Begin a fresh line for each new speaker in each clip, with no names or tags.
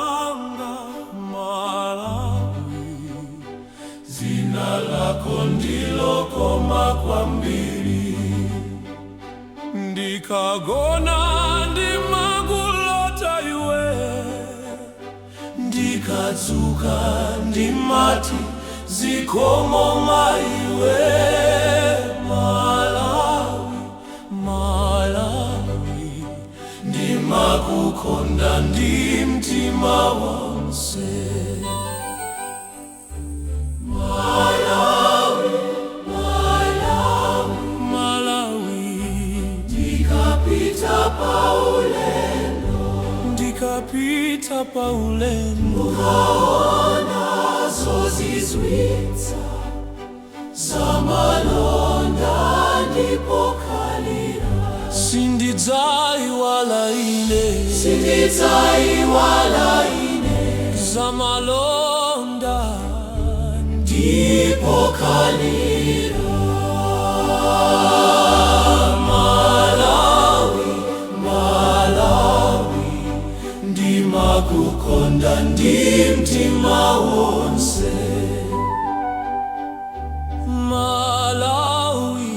langa Malawi, zina lako ndilo koma kwambiri. Ndikagona ndimakulota iwe, ndikadzuka ndimati zikomo maiwe. Malawi, Malawi, ndimakukonda ndi mtima wonse. Malawi, Malawi, Malawi, ndikapita pa ulendo, ukaona zozizwitsa zamalonda ndipokalira. Sindidzaiwala ine zamalonda ndipokalira. Malawi, Malawi, ndimakukonda ndi mtima wonse. Malawi,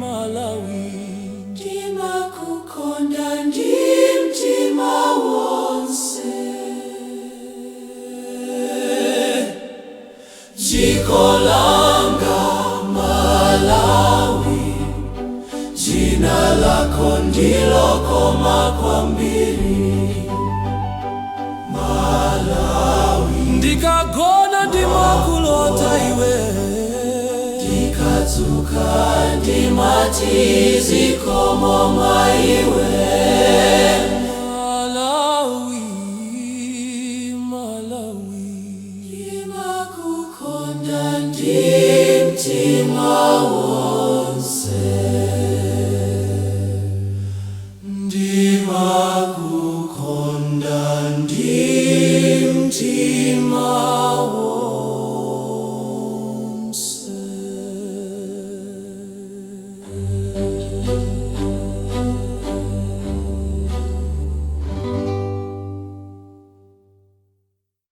Malawi, ndimakukonda ndi mtima wonse. Dziko langa Malawi, dzina lako ndilo koma kwambiri. Malawi, ndikagona ndimakulota iwe, ndikadzuka ndimati zikomo